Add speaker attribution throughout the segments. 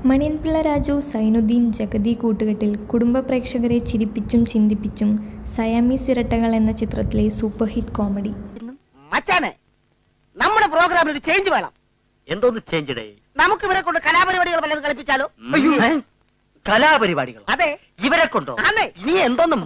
Speaker 1: മണിയൻപിള്ള രാജു, സൈനുദ്ദീൻ, ജഗതി കൂട്ടുകെട്ടിൽ കുടുംബ പ്രേക്ഷകരെ ചിരിപ്പിച്ചും ചിന്തിപ്പിച്ചും സയാമീസ് ഇരട്ടകൾ എന്ന ചിത്രത്തിലെ സൂപ്പർ ഹിറ്റ് കോമഡി.
Speaker 2: മച്ചാനെ, നമ്മുടെ പ്രോഗ്രാമിൽ ഒരു ചേഞ്ച് വേണം.
Speaker 3: എന്തോന്ന് ചേഞ്ച്?
Speaker 2: നമുക്ക് ഇവരെ കൊണ്ട് കലാപരിപാടികൾ വല്ലതും കളിപ്പിച്ചാലോ?
Speaker 3: കലാപരിപാടികൾ?
Speaker 2: അതെ,
Speaker 3: ഇവരെ കൊണ്ടോ? നീ എന്തോന്ന്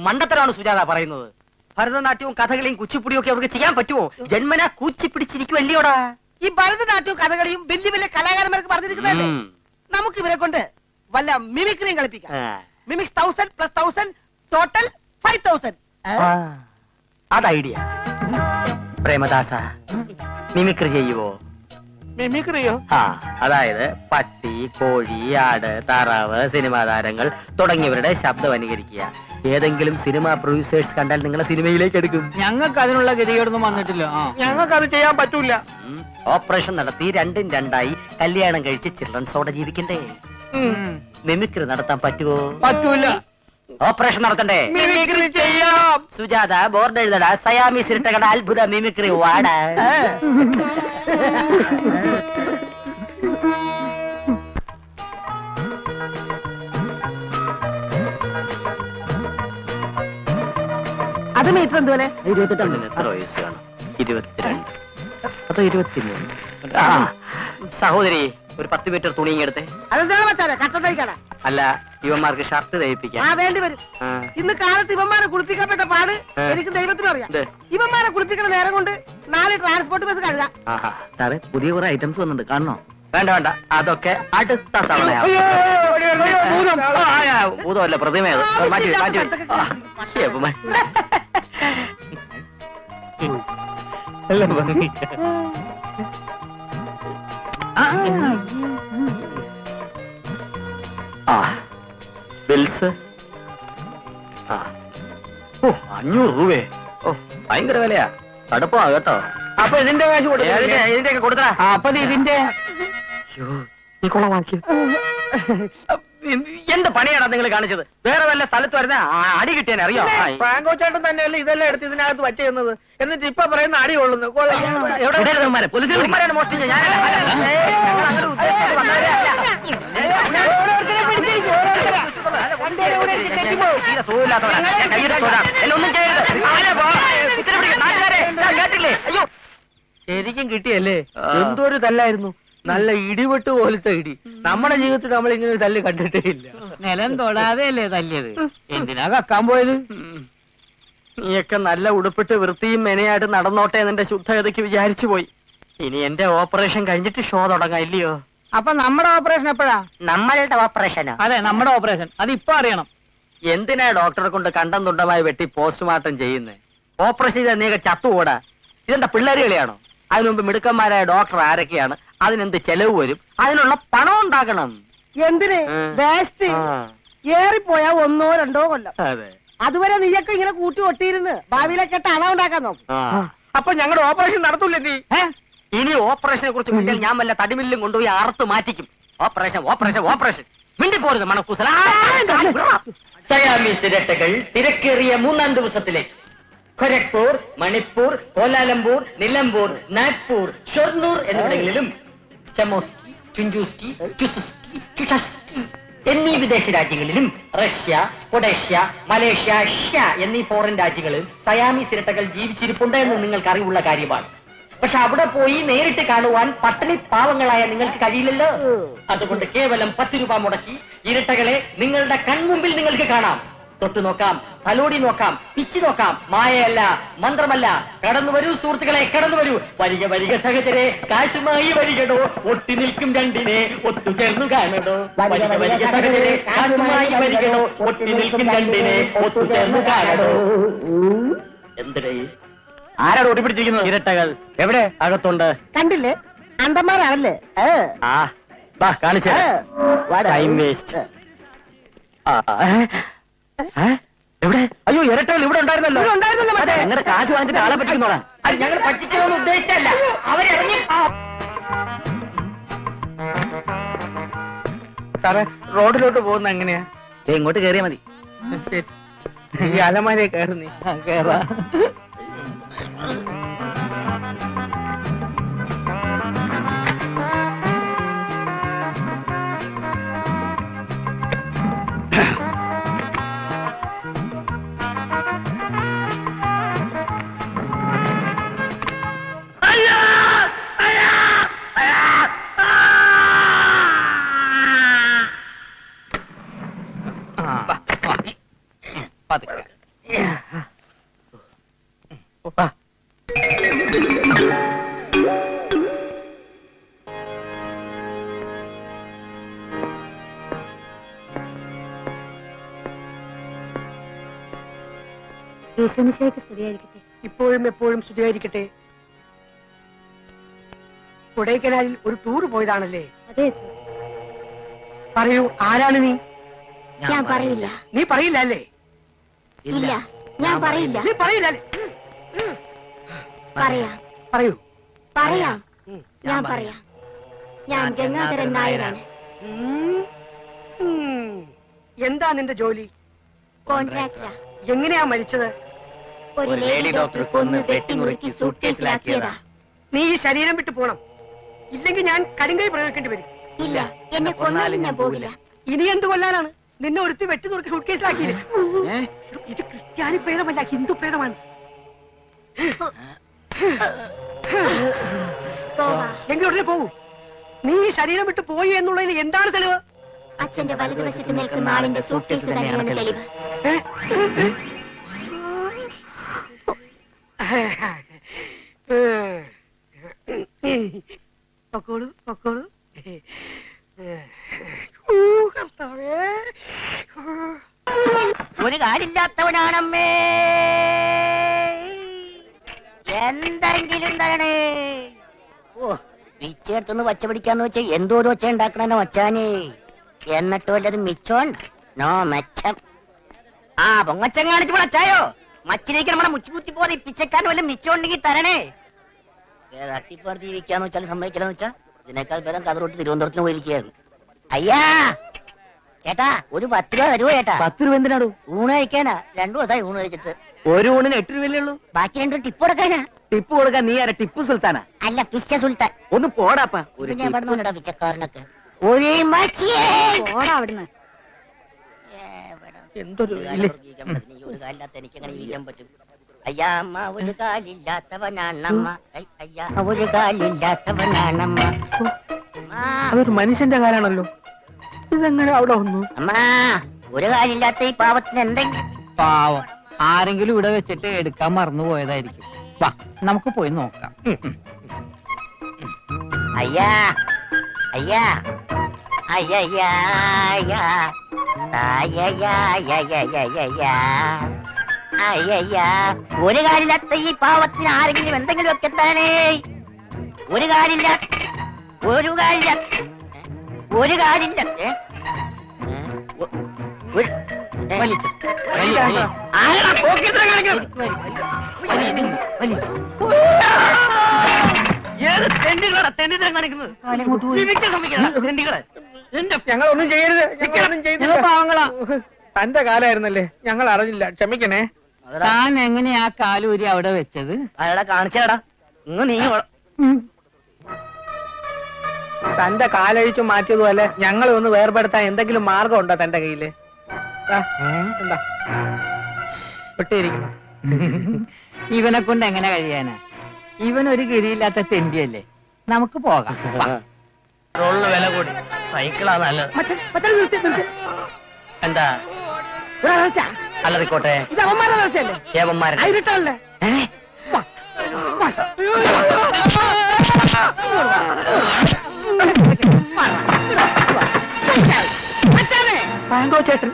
Speaker 3: മണ്ടത്തരാണ് സുജാത പറയുന്നത്? ഭരതനാട്യവും കഥകളിയും കുച്ചിപ്പുടിയും ഒക്കെ അവർക്ക് ചെയ്യാൻ പറ്റുമോ? ജന്മനാ കൂച്ചിപ്പിടിച്ചിരിക്കുവല്ലയോടാ.
Speaker 2: ഈ ഭരതനാട്യവും കഥകളിയും വലിയ വലിയ കലാകാരന്മാർക്ക് പറഞ്ഞിരിക്കുന്നതല്ലേ. നമുക്ക് ഇവരെ കൊണ്ട് വല്ല മിമിക്രിയും കളിപ്പിക്കാം. Mimics 1000 + 1000 total 5000.
Speaker 3: അത് ഐഡിയ. പ്രേമദാസ, മിമിക്രി ചെയ്യുവോ?
Speaker 2: മിമിക്രിയോ?
Speaker 3: അതായത് പട്ടി, കോഴി, ആട്, താറാവ്, സിനിമാ താരങ്ങൾ തുടങ്ങിയവരുടെ ശബ്ദം അനുകരിക്കുക. ഏതെങ്കിലും സിനിമാ പ്രൊഡ്യൂസേഴ്സ് കണ്ടാൽ നിങ്ങളെ സിനിമയിലേക്ക് എടുക്കും.
Speaker 4: ഞങ്ങൾക്ക് അതിനുള്ള ഗതികേടൊന്നും വന്നിട്ടില്ല.
Speaker 2: ഞങ്ങൾക്ക് അത് ചെയ്യാൻ പറ്റൂല.
Speaker 3: ഓപ്പറേഷൻ നടത്തി 2 നും 2 കല്യാണം കഴിച്ച് ചിൽഡ്രൻസോടെ ജീവിക്കണ്ടേ? മിമിക്രി നടത്താൻ പറ്റുമോ?
Speaker 4: പറ്റൂല.
Speaker 3: ഓപ്പറേഷൻ നടത്തണ്ടേ?
Speaker 2: മിമിക്രി ചെയ്യാം.
Speaker 3: സുജാത, ബോർഡ് എഴുതടാ. സയാമീസ് ഇരട്ടകളുടെ അത്ഭുത മിമിക്രി വാടാ.
Speaker 2: അത് മീറ്റർ എന്തുപോലെ?
Speaker 3: 22. എത്ര വയസ്സ് കാണും? 22 അതോ 23? സഹോദരി, ഒരു 10 മീറ്റർ തുണിയും എടുത്തേ.
Speaker 2: അതെന്താണ് മച്ചാനെ, കട്ട തയ്ക്കാനാ?
Speaker 3: അല്ല, ഇവന്മാർക്ക് ഷർട്ട് തയ്പ്പിക്കാം.
Speaker 2: വേണ്ടി വരും. ഇന്ന് കാലത്ത് ഇവന്മാരെ കുളിപ്പിക്കപ്പെട്ട പാട് എനിക്ക് ദൈവത്തിനും അറിയാം. ഇവന്മാരെ കുളിപ്പിക്കുന്ന നേരം കൊണ്ട് 4 ട്രാൻസ്പോർട്ട് ബസ് കഴുകാം.
Speaker 3: സാറേ, പുതിയ കുറെ ഐറ്റംസ് വന്നിട്ടുണ്ട്, കാണണോ? വേണ്ട വേണ്ട, അതൊക്കെ അടുത്ത തവണ. ഭൂതമല്ല, പ്രതിമയത്. മാറ്റി ബിൽസ് 500 രൂപയെ. ഭയങ്കര വിലയാ. കടുപ്പാ കേട്ടോ.
Speaker 4: അപ്പൊ ഇതിന്റെ കാശ്
Speaker 3: ഇതിന്റെയൊക്കെ കൊടുത്തടാ.
Speaker 4: അപ്പൊ ഇതിന്റെ
Speaker 3: നീ കൊളവാക്കി. എന്ത് പണിയാണോ നിങ്ങൾ കാണിച്ചത്? വേറെ വല്ല സ്ഥലത്ത് വരുന്ന അടി കിട്ടിയാൻ അറിയാം.
Speaker 2: ഫ്രാങ്കോ ചേട്ടൻ തന്നെയല്ലേ ഇതെല്ലാം എടുത്ത് ഇതിനകത്ത് വച്ചെന്നത്. എന്നിട്ട് ഇപ്പൊ പറയുന്ന അടി കൊള്ളുന്നു.
Speaker 3: പോലീസുകാരാണ് മോഷ്ടിച്ചത്. ഒന്നും കേട്ടില്ലേ? അയ്യോ,
Speaker 4: ശരിക്കും കിട്ടിയല്ലേ? എന്തൊരു തല്ലായിരുന്നു. നല്ല ഇടിവെട്ട് പോലത്തെ ഇടി. നമ്മുടെ ജീവിതത്തിൽ നമ്മൾ ഇങ്ങനെ ഒരു തല്ല് കണ്ടിട്ടേ ഇല്ല. നിലം തൊടാതെ അല്ലേ തല്ലിയത്? എന്തിനാ കക്കാൻ പോയത്?
Speaker 3: നീയൊക്കെ നല്ല ഉടുപ്പിട്ട് വൃത്തിയും മെനയായിട്ട് നടന്നോട്ടെ എന്നെ ശുദ്ധഗതിക്ക് വിചാരിച്ചു പോയി. ഇനി എന്റെ ഓപ്പറേഷൻ കഴിഞ്ഞിട്ട് ഷോ തുടങ്ങാം, ഇല്ലയോ?
Speaker 4: അപ്പൊ നമ്മുടെ ഓപ്പറേഷൻ എപ്പോഴാ?
Speaker 3: നമ്മളുടെ ഓപ്പറേഷനോ?
Speaker 4: അതെ, നമ്മുടെ ഓപ്പറേഷൻ. അത് ഇപ്പൊ അറിയണം.
Speaker 3: എന്തിനാ ഡോക്ടറെ കൊണ്ട് കണ്ടം തുണ്ടമായി വെട്ടി പോസ്റ്റ്മോർട്ടം ചെയ്യുന്നേ? ഓപ്പറേഷൻ ചെയ്ത നീയൊക്കെ ചത്തുകൂടാ. ഇതെന്താ പിള്ളേര് കളിയാണോ? അതിനുമുമ്പ് മിടുക്കന്മാരായ ഡോക്ടർ ആരൊക്കെയാണ്? അതിനെന്ത് ചെലവ് വരും? അതിനുള്ള പണം ഉണ്ടാക്കണം.
Speaker 2: എന്തിന്? വേസ്റ്റ്. ഏറിപ്പോയാ 1 or 2 കൊല്ലം.
Speaker 3: അതെ,
Speaker 2: അതുവരെ നീയൊക്കെ ഇങ്ങനെ കൂട്ടി ഒട്ടിയിരുന്ന് ഭാവിയിലേക്കെട്ട അണ ഉണ്ടാക്കാൻ നോക്കും.
Speaker 4: അപ്പൊ ഞങ്ങളുടെ ഓപ്പറേഷൻ നടത്തൂല്ലേ നീ?
Speaker 3: ഇനി ഓപ്പറേഷനെ കുറിച്ച് മിണ്ടിയാൽ ഞാൻ വല്ല തടിമില്ലും കൊണ്ടുപോയി അറുത്ത് മാറ്റിക്കും. ഓപ്പറേഷൻ ഓപ്പറേഷൻ ഓപ്പറേഷൻ മിണ്ടിപ്പോരുത് മണക്കൂസല. സയാമീസ് ഇരട്ടകൾ തിരക്കേറിയ 3ാം ദിവസത്തിലേക്ക് ഖരഗ്പൂർ, മണിപ്പൂർ, കോലാലംപൂർ, നിലമ്പൂർ, നാഗ്പൂർ, ഷൊർണൂർ എന്നിവിടങ്ങളിലും ചമോസ്കി, ചുഞ്ചൂസ്കി, ചുസുസ്കി, ചുഷസ്കി എന്നീ വിദേശ രാജ്യങ്ങളിലും റഷ്യ, കൊഡേഷ്യ, മലേഷ്യ, ഷ്യ എന്നീ ഫോറിൻ രാജ്യങ്ങളിൽ സയാമീസ് ഇരട്ടകൾ ജീവിച്ചിരിപ്പുണ്ട് എന്ന് നിങ്ങൾക്ക് അറിവുള്ള കാര്യമാണ്. പക്ഷെ അവിടെ പോയി നേരിട്ട് കാണുവാൻ പട്ടിണി പാവങ്ങളായ നിങ്ങൾക്ക് കഴിയില്ലല്ലോ. അതുകൊണ്ട് കേവലം 10 രൂപ മുടക്കി ഇരട്ടകളെ നിങ്ങളുടെ കൺമുമ്പിൽ നിങ്ങൾക്ക് കാണാം. തൊട്ടു നോക്കാം, തലോടി നോക്കാം, പിച്ചു നോക്കാം. മായയല്ല, മന്ത്രമല്ല. കടന്നു വരൂ സുഹൃത്തുക്കളെ, കടന്നു വരൂ. വരിക വരിക സഹചരെ, കാശുമായി വരികടോ. ഒട്ടി നിൽക്കും രണ്ടിനെ ഒത്തുചേർന്നു കാണടോ. വരിക വരിക സഹചരെ, കാശുമായി വരികടോ. ഒട്ടി നിൽക്കും രണ്ടിനെ ഒത്തുചേർന്നു കാണടോ. എന്തിടേ? ആരാണ് ഓടിപ്പിടിച്ചിരിക്കുന്നത്? ഇരട്ടകൾ. എവിടെ? അകത്തുണ്ട്.
Speaker 2: കണ്ടില്ലേ? അണ്ടന്മാരാണല്ലേ?
Speaker 3: കാണിച്ചു. Time waste. എവിടെ? അയ്യോ, ഇരട്ടകൾ ഇവിടെ ഉണ്ടായിരുന്നല്ലോ. ഞങ്ങളുടെ കാശ് വാങ്ങിച്ചിട്ട് ആളെ പറ്റിക്കുന്നോളാം. ഞങ്ങൾ പറ്റിച്ചതൊന്നും ഉദ്ദേശിച്ചല്ല. അവരിറങ്ങി.
Speaker 4: സാറേ, റോഡിലോട്ട് പോകുന്ന എങ്ങനെയാ?
Speaker 3: ഇങ്ങോട്ട് കയറിയാ മതി.
Speaker 4: ഈ അലമാരയെ കയറുന്നേ. കേറാ.
Speaker 5: യേശുമിശിഹായ്ക്ക് സ്തുതിയായിരിക്കട്ടെ.
Speaker 2: ഇപ്പോഴും എപ്പോഴും സ്തുതിയായിരിക്കട്ടെ. കൊടൈക്കനാലിൽ ഒരു ടൂർ പോയതാണല്ലേ?
Speaker 5: അതെ അച്ഛാ.
Speaker 2: പറയൂ, ആരാണ് നീ?
Speaker 5: ഞാൻ പറയില്ല.
Speaker 2: നീ പറയില്ല അല്ലേ?
Speaker 5: ഇല്ല, ഞാൻ പറയില്ല.
Speaker 2: നീ പറയില്ല അല്ലേ?
Speaker 5: പറയാം,
Speaker 2: പറയൂ.
Speaker 5: പറയാം, ഞാൻ പറയാം. ഞാൻ ഗംഗാധരൻ നായരാണ്.
Speaker 2: എന്താ നിന്റെ ജോലി?
Speaker 5: കോൺട്രാക്ടറാ.
Speaker 2: എങ്ങനെയാ മരിച്ചത്?
Speaker 5: ഒരു ലേഡി ഡോക്ടർ കൊന്ന് വെട്ടിനുറുക്കി സൂട്ട്കേസിലാക്കിയതാ.
Speaker 2: നീ ഈ ശരീരം വിട്ടു പോണം, ഇല്ലെങ്കിൽ ഞാൻ കരിങ്കൈ പ്രയോഗിക്കേണ്ടി വരും.
Speaker 5: ഇല്ല, എന്നെ കൊന്നാലും ഞാൻ പോകില്ല.
Speaker 2: ഇനി എന്ത് കൊല്ലാനാണ്? നിന്നെ ഒരുത്തി വെട്ടി നുറുക്കി സൂട്ട്കേസിലാക്കിയില്ലേ? ഇത് ക്രിസ്ത്യാനി പ്രേതമല്ല, ഹിന്ദു പ്രേതമാണ്. എങ്കിൽ ഉടനെ പോകൂ. നീ ഈ ശരീരം വിട്ട് പോയി എന്നുള്ളതിന് എന്താണ് തെളിവ്?
Speaker 5: അച്ഛന്റെ വലതുവശത്ത് നിൽക്കുന്ന ആളിന്റെ സൂട്ട്കേസ് തന്നെയാണ് തെളിവ്.
Speaker 2: പൊക്കോളൂ, പൊക്കോളൂ.
Speaker 3: ഒരു കാലില്ലാത്തവനാണമ്മേ, എന്തെങ്കിലും തരണേ. ഓ, പിച്ചെടുത്തൊന്ന് വച്ച പിടിക്കാന്ന് വെച്ചാ എന്തോരം ഒച്ച ഉണ്ടാക്കണോ വച്ചാനേ. എന്നിട്ട് വല്ലത് മിച്ചോണ്ട് നോ മെച്ചം. ആ പൊങ്ങച്ചം കാണിച്ചു അച്ചായോ, മച്ചിലേക്ക് നമ്മളെ മുച്ചുകുത്തി പോലെ പിച്ചക്കാരൻ വല്ല മിച്ചോണ്ടെങ്കിൽ തരണേ. തട്ടിപ്പടുത്ത് ജീവിക്കാന്ന് വെച്ചാൽ സമ്മതിക്കില്ലെന്ന് വെച്ചാ ഇതിനേക്കാൾ പേരം കതറോട്ട് തിരുവനന്തപുരത്തിന് പോയിരിക്കുകയാണ്. അയ്യാ ചേട്ടാ, ഒരു 10 രൂപ തരുമോ ചേട്ടാ?
Speaker 4: 10 രൂപ എന്തിനാടൂ?
Speaker 3: ഊണ് കഴിക്കാനാ. 2 ദിവസമായി ഊണ് കഴിച്ചിട്ട്.
Speaker 4: ഒരു ഊണിന് 8 രൂപയല്ലേ ഉള്ളൂ.
Speaker 3: ബാക്കി 2 ടിപ്പ് കൊടുക്കാനാ.
Speaker 4: ടിപ്പ് കൊടുക്കാൻ നീ ആരാ? ടിപ്പു സുൽത്താനാ?
Speaker 3: അല്ല, പിച്ച സുൽത്താൻ.
Speaker 4: ഒന്ന് പോടാപ്പാ. ഒരു
Speaker 3: പിന്നെ എവിടെ നിന്നുണ്ടാ പിച്ചക്കാരനൊക്കെ? ഒരു മച്ചിയേ.
Speaker 5: ഓടാ അവിടുന്ന്.
Speaker 4: എന്തൊരു
Speaker 3: ഒരു കാലില്ലാത്ത എനിക്കെങ്ങനെ ജീവിക്കാൻ പറ്റും? അയ്യാ അമ്മ ഒരു കാലില്ലാത്തവനാണമ്മ. അയ്യാ ഒരു കാലില്ലാത്തവനാണമ്മ.
Speaker 4: അതൊരു മനുഷ്യന്റെ കാലാണല്ലോ. ഇതെങ്ങനെ അവിടെ വന്നു?
Speaker 3: അമ്മ ഒരു കാലില്ലാത്ത ഈ പാവത്തിന് എന്തെങ്കിലും.
Speaker 4: പാവം, ആരെങ്കിലും ഇവിടെ വെച്ചിട്ട് എടുക്കാൻ മറന്നു പോയതായിരിക്കും. വാ, നമുക്ക് പോയി നോക്കാം.
Speaker 3: അയ്യാ അയ്യാ അയ്യയ്യാ അയ്യയ്യാ, ഒരു കാലില്ലാത്ത ഈ പാവത്തിന് ആരെങ്കിലും എന്തെങ്കിലും ഒക്കെ താനേ. ഒരു കാലില്ല, ഒരു കാലില്ല, ഒരു കാലില്ല.
Speaker 4: ഞങ്ങളൊന്നും ചെയ്യരുത്, ഞങ്ങളൊന്നും ചെയ്തില്ല. പാവങ്ങളാ. തന്റെ കാലായിരുന്നല്ലേ, ഞങ്ങൾ അറിഞ്ഞില്ല, ക്ഷമിക്കണേ. താൻ എങ്ങനെയാ കാലൂരി അവിടെ വെച്ചത്?
Speaker 3: അയാളെ കാണിച്ചേടാ. ഇന്ന് നീ
Speaker 4: തന്റെ കാലഴിച്ചു മാറ്റിയതുപോലെ ഞങ്ങളെ ഒന്ന് വേർപെടുത്താൻ എന്തെങ്കിലും മാർഗം ഉണ്ടോ തന്റെ കയ്യില്? എന്താ പെട്ടിരിക്കുന്നു? ഇവനെ കൊണ്ട് എങ്ങനെ കഴിയാനാ? ഇവനൊരു ഗതിയില്ലാത്ത തെണ്ടിയല്ലേ. നമുക്ക് പോകാം.
Speaker 3: വില കൂടി സൈക്കിളാ നല്ലത്. എന്താ അല്ലറിക്കോട്ടെ,
Speaker 2: ഇത് അവന്മാരെ വളർച്ചയല്ലേ?
Speaker 3: ഏവന്മാരുടെ
Speaker 2: അതിരിട്ടല്ലേ?
Speaker 4: പാങ്കോ ചേട്ടൻ.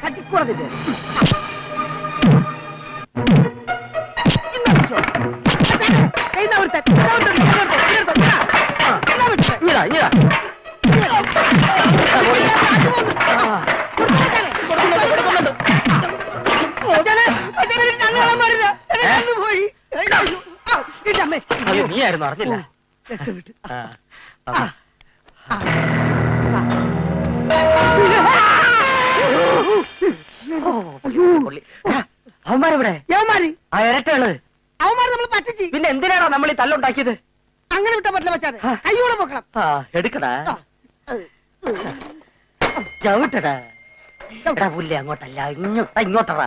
Speaker 2: കട്ടിക്കൂടതില്ലേ?
Speaker 3: നീയായിരുന്നു അറിഞ്ഞില്ല. അവന്മാരെവിടെ?
Speaker 2: യവന്മാര്
Speaker 3: ആ ഇരട്ടകള്.
Speaker 2: അവന്മാര് നമ്മൾ പറ്റിച്ച്.
Speaker 3: പിന്നെ എന്തിനാണോ നമ്മൾ ഈ തല്ലുണ്ടാക്കിയത്?
Speaker 2: അങ്ങനെ വിട്ടാ പറ്റില്ല വെച്ചാൽ കൈയോടെ പൊക്കണം.
Speaker 3: എടുക്കടാ, ചവിട്ടടാ. പുല്ലേ അങ്ങോട്ടല്ല, ഇങ്ങോട്ടാ.